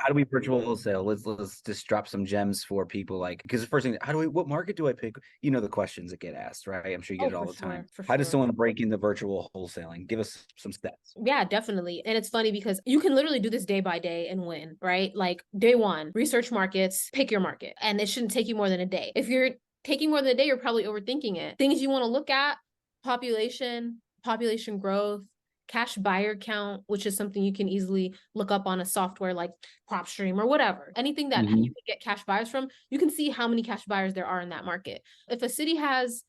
do we virtual wholesale? Let's just drop some gems for people, like, because the first thing, what market do I pick? You know, the questions that get asked, right? I'm sure you get Oh, it all for the time. sure, for How does sure. someone break into virtual wholesaling? Give us some steps. Yeah, definitely. And it's funny because you can literally do this day by day and win, right? Like day one, research markets, pick your market. And it shouldn't take you more than a day. If you're taking more than a day, you're probably overthinking it. Things you want to look at: population growth, cash buyer count, which is something you can easily look up on a software like PropStream or whatever. Anything that you Mm-hmm. can get cash buyers from, you can see how many cash buyers there are in that market. If a city has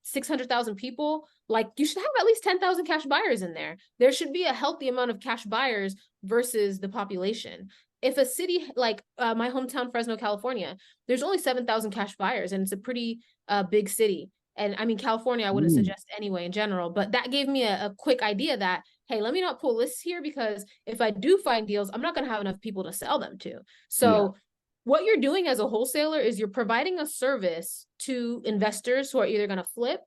600,000 people, like you should have at least 10,000 cash buyers in there. There should be a healthy amount of cash buyers versus the population. If a city like my hometown, Fresno, California, there's only 7,000 cash buyers, and it's a pretty big city. And I mean, California, I wouldn't suggest anyway in general, but that gave me a quick idea that, hey, let me not pull lists here, because if I do find deals, I'm not going to have enough people to sell them to. Yeah. So what you're doing as a wholesaler is you're providing a service to investors who are either going to flip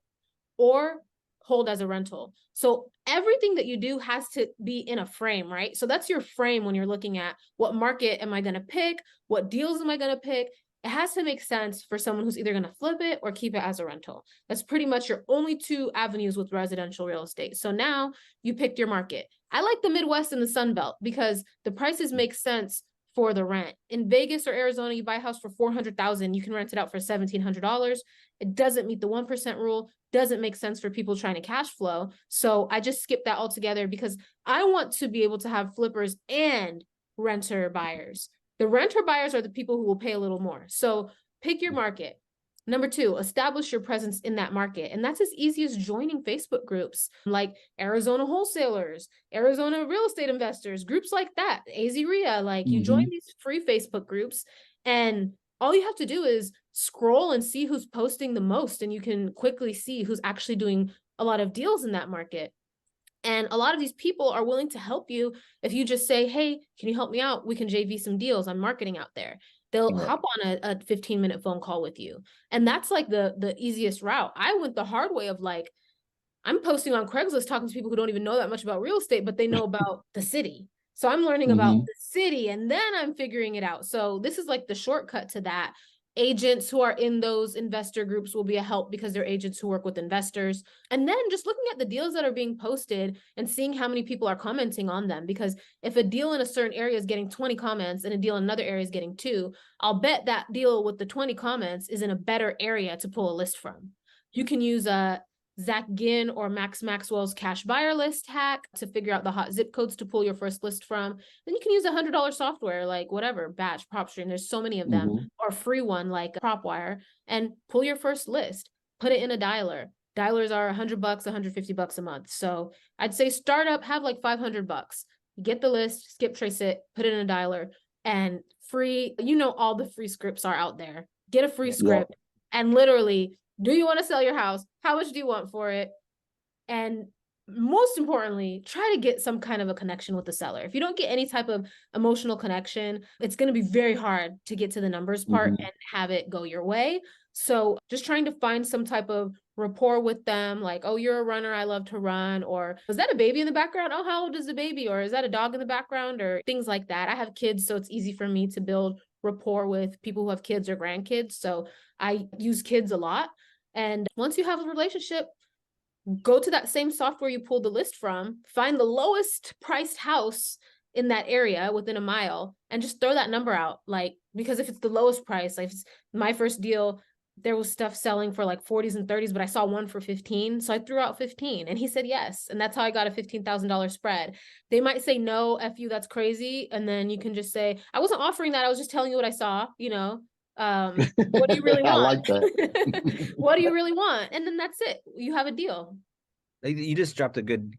or hold as a rental. So everything that you do has to be in a frame, right? So that's your frame when you're looking at what market am I going to pick? What deals am I going to pick? It has to make sense for someone who's either going to flip it or keep it as a rental. That's pretty much your only two avenues with residential real estate. So now you picked your market. I like the Midwest and the Sun Belt because the prices make sense for the rent. In Vegas or Arizona, you buy a house for $400,000, you can rent it out for $1,700. It doesn't meet the 1% rule, doesn't make sense for people trying to cash flow. So I just skipped that altogether because I want to be able to have flippers and renter buyers. The renter buyers are the people who will pay a little more. So pick your market. Number two, establish your presence in that market. And that's as easy as joining Facebook groups like Arizona Wholesalers, Arizona Real Estate Investors, groups like that, Azreia. Like you join Mm-hmm. these free Facebook groups, and all you have to do is scroll and see who's posting the most. And you can quickly see who's actually doing a lot of deals in that market. And a lot of these people are willing to help you if you just say, hey, can you help me out? We can JV some deals. I'm marketing out there. They'll Right. hop on a 15-minute phone call with you. And that's like the easiest route. I went the hard way of like, I'm posting on Craigslist talking to people who don't even know that much about real estate, but they know about the city. So I'm learning about Mm-hmm. the city and then I'm figuring it out. So this is like the shortcut to that. Agents who are in those investor groups will be a help because they're agents who work with investors. And then just looking at the deals that are being posted and seeing how many people are commenting on them. Because if a deal in a certain area is getting 20 comments and a deal in another area is getting 2, I'll bet that deal with the 20 comments is in a better area to pull a list from. You can use Zach Ginn or Max Maxwell's cash buyer list hack to figure out the hot zip codes to pull your first list from. Then you can use $100 software like whatever, Batch, PropStream. There's so many of them, Mm-hmm. or a free one like PropWire, and pull your first list. Put it in a dialer. Dialers are $100, $150 a month. So I'd say start up, have like $500. Get the list, skip trace it, put it in a dialer, and free. You know, all the free scripts are out there. Get a free Yeah. script and literally, do you want to sell your house? How much do you want for it? And most importantly, try to get some kind of a connection with the seller. If you don't get any type of emotional connection, it's going to be very hard to get to the numbers part Mm-hmm. and have it go your way. So just trying to find some type of rapport with them, like, oh, you're a runner, I love to run, or is that a baby in the background? Oh, how old is the baby? Or is that a dog in the background? Or things like that. I have kids, so it's easy for me to build rapport with people who have kids or grandkids. So I use kids a lot. And once you have a relationship, go to that same software you pulled the list from, find the lowest priced house in that area within a mile, and just throw that number out. Like, because if it's the lowest price, like my first deal, there was stuff selling for like 40s and 30s, but I saw one for 15. So I threw out 15 and he said yes. And that's how I got a $15,000 spread. They might say, no, F you, that's crazy. And then you can just say, I wasn't offering that. I was just telling you what I saw, you know. What do you really I want? like that. What do you really want? And then that's it. You have a deal. You just dropped a good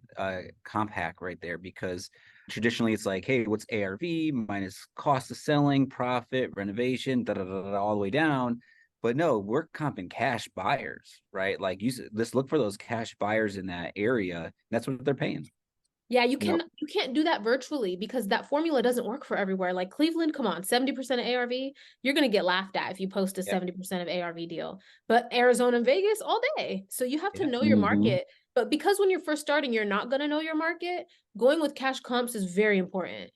comp hack right there, because traditionally it's like, hey, what's ARV minus cost of selling, profit, renovation, all the way down. But no, we're comping cash buyers, right? Like, let's look for those cash buyers in that area. That's what they're paying. Yeah, you You know, can't do that virtually because that formula doesn't work for everywhere. Like Cleveland, come on, 70% of ARV, you're gonna get laughed at if you post a yeah, 70% of ARV deal. But Arizona and Vegas all day. So you have to yeah. know your Mm-hmm. market. But because when you're first starting, you're not gonna know your market, going with cash comps is very important.